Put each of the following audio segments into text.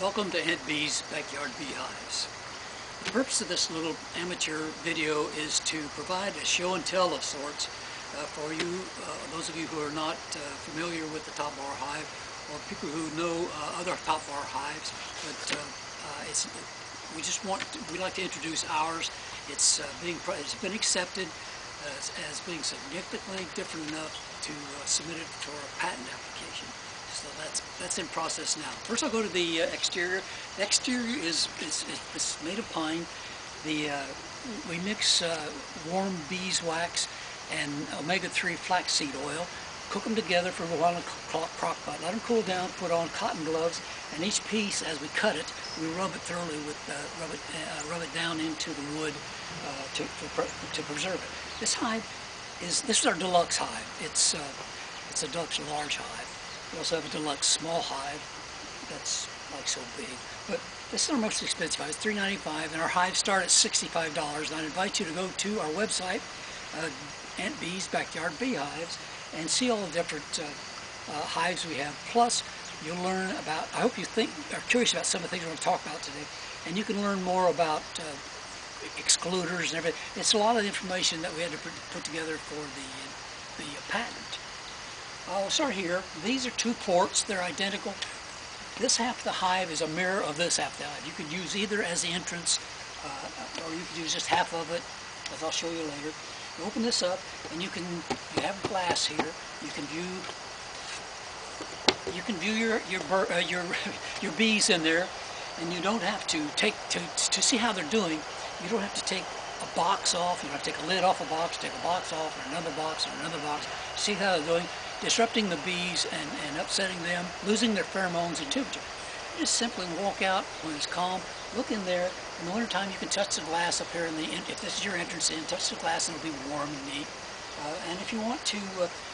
Welcome to Aunt Bee's Backyard Beehives. The purpose of this little amateur video is to provide a show and tell of sorts for you, those of you who are not familiar with the top bar hive, or people who know other top bar hives. But we like to introduce ours. It's been accepted as being significantly different enough to submit it for a patent application. So that's in process now. First I'll go to the exterior. The exterior is made of pine. We mix warm beeswax and omega-3 flaxseed oil, cook them together for a while in a crock pot, let them cool down, put on cotton gloves, and each piece, as we cut it, we rub it thoroughly with rub it down into the wood to preserve it. This is our deluxe hive. It's a deluxe large hive. We also have a deluxe small hive that's like so big. But this is our most expensive hive. It's $3.95, and our hives start at $65. And I invite you to go to our website, Aunt Bee's Backyard Beehives, and see all the different hives we have. Plus, you'll learn about, I hope you are curious about some of the things we're going to talk about today, and you can learn more about excluders and everything. It's a lot of information that we had to put together for the patent. I'll start here. These are two ports. They're identical. This half of the hive is a mirror of this half of the hive. You could use either as the entrance, or you could use just half of it, as I'll show you later. You open this up, and you have glass here. You can view your bees in there, and you don't have to to see how they're doing. You don't have to take a box off. You don't have to take a lid off a box, take a box off, or another box, or another box. See how they're doing, disrupting the bees and upsetting them, losing their pheromones and temperature. You just simply walk out when it's calm, look in there. In the wintertime, you can touch the glass up here if this is your entrance in, touch the glass and it'll be warm and neat. And if you want to,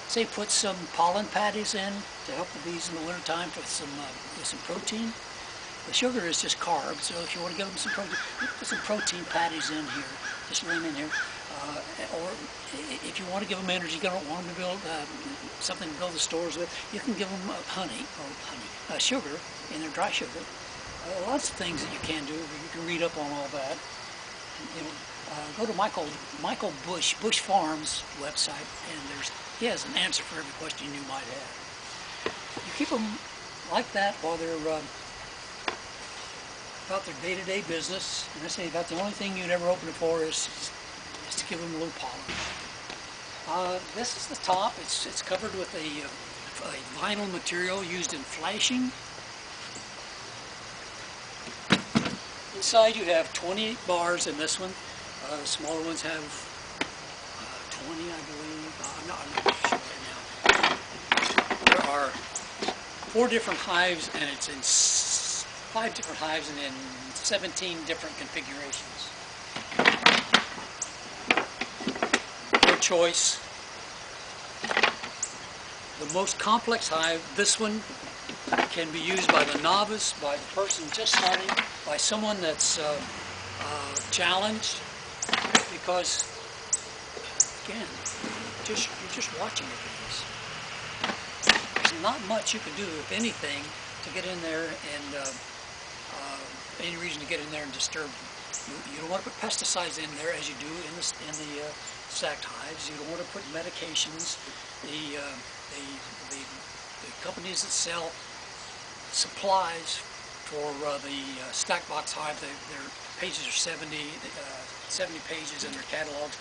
say, put some pollen patties in to help the bees in the wintertime with some protein. The sugar is just carbs, so if you want to give them some protein, you can put some protein patties in here, just lay them in here. Or if you want to give them energy, you don't want them to build something to build the stores with, you can give them sugar in their dry sugar. Lots of things that you can do. You can read up on all that. Go to Michael Bush Farms website, and he has an answer for every question you might have. You keep them like that while they're about their day-to-day business. And I say about the only thing you'd ever open it for is to give them a little pollen. This is the top. It's covered with a vinyl material used in flashing. Inside you have 28 bars in this one. The smaller ones have 20, I believe. I'm not sure right now. There are 4 different hives, and it's in 5 different hives and in 17 different configurations. Your choice. The most complex hive, this one, can be used by the novice, by the person just starting, by someone that's challenged, because, again, you're just watching it. There's not much you can do, if anything, to get in there and any reason to get in there and disturb them. You don't want to put pesticides in there as you do in the stacked hives. You don't want to put medications. The companies that sell supplies for the stack box hive, their pages are 70 pages in their catalogs.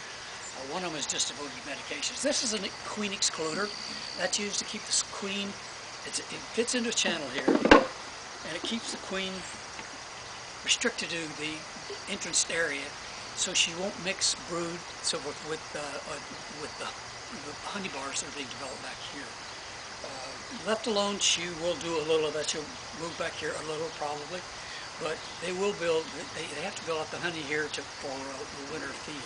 One of them is just devoted to medications. This is a queen excluder. That's used to keep the queen, it fits into a channel here, and it keeps the queen restricted to the entrance area, so she won't mix brood with the honey bars that are being developed back here. Left alone, she will do a little of that. She'll move back here a little, probably, but they will build. They have to build up the honey here for the winter feed.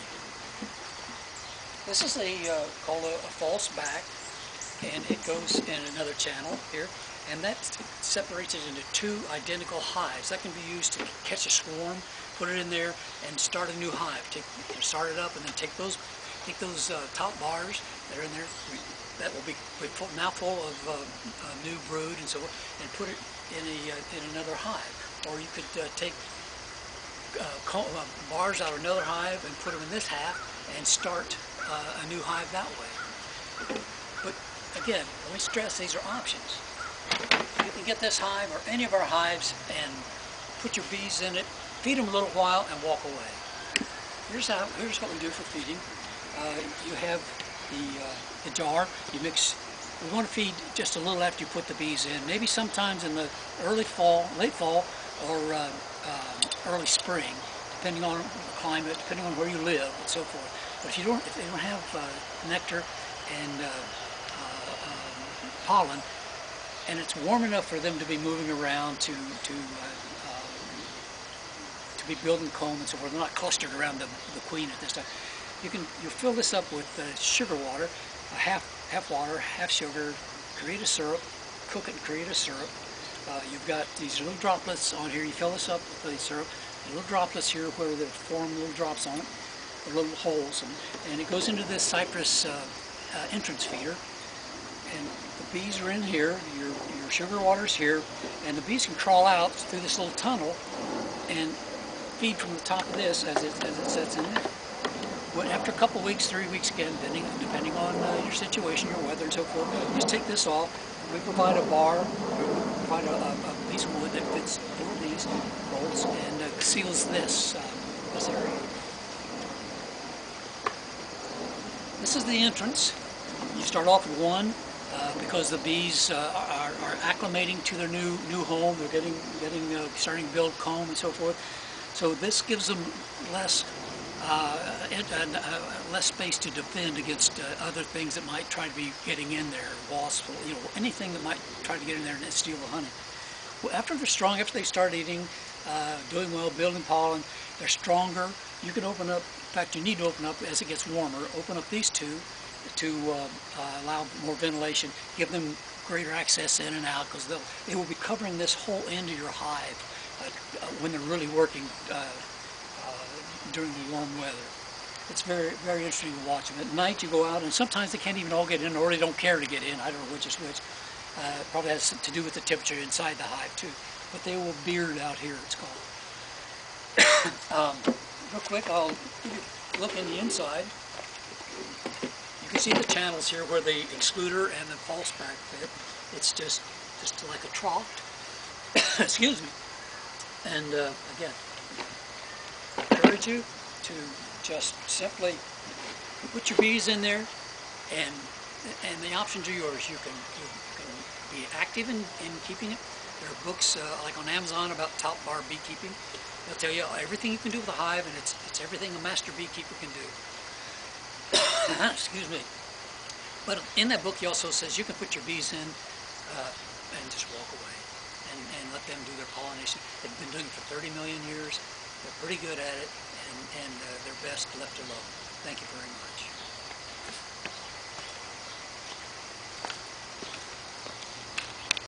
This is called a false back, and it goes in another channel here, and that separates it into 2 identical hives. That can be used to catch a swarm, put it in there, and start a new hive. Start it up, and then take those top bars that are in there, that will be now full of new brood and so on, and put it in another hive. or you could take bars out of another hive and put them in this half and start a new hive that way. But again, let me stress, these are options. You can get this hive or any of our hives and put your bees in it, feed them a little while, and walk away. Here's what we do for feeding. You have the jar. You mix. We want to feed just a little after you put the bees in. Maybe sometimes in the early fall, late fall, or early spring, depending on the climate, depending on where you live, and so forth. But if they don't have nectar and pollen, and it's warm enough for them to be moving around to be building comb and so forth, they're not clustered around the queen at this time. You fill this up with sugar water, half water, half sugar, create a syrup, cook it and create a syrup. You've got these little droplets on here. You fill this up with the syrup. The little droplets here where they form little drops on it, the little holes, and it goes into this cypress entrance feeder. And the bees are in here. Your sugar water's here, and the bees can crawl out through this little tunnel and feed from the top of this as it sets in there. Well, after a couple weeks, 3 weeks again, depending on your situation, your weather, and so forth, just take this off. We provide a bar, we provide a piece of wood that fits over these bolts and seals this area. This is the entrance. You start off with one because the bees are acclimating to their new home. They're starting to build comb and so forth. So this gives them less space to defend against other things that might try to be getting in there, wasps, anything that might try to get in there and steal the honey. Well, after they're strong, after they start eating, doing well, building pollen, they're stronger. You can open up, in fact, you need to open up as it gets warmer, open up these two to allow more ventilation, give them greater access in and out, because they will be covering this whole end of your hive when they're really working during the warm weather. It's very, very interesting to watch them. At night you go out, and sometimes they can't even all get in, or they don't care to get in. I don't know which is which. Probably has to do with the temperature inside the hive too. But they will beard out here, it's called. Real quick, I'll look in the inside. You can see the channels here where the excluder and the false pack fit. It's just like a trough. Excuse me. And again, I encourage you to just simply put your bees in there, and the options are yours. You can be active in keeping it. There are books like on Amazon about top bar beekeeping. They'll tell you everything you can do with a hive, and it's everything a master beekeeper can do. Excuse me. But in that book, he also says you can put your bees in and just walk away and let them do their pollination. They've been doing it for 30 million years. They're pretty good at it, and they're best left alone. Thank you very much.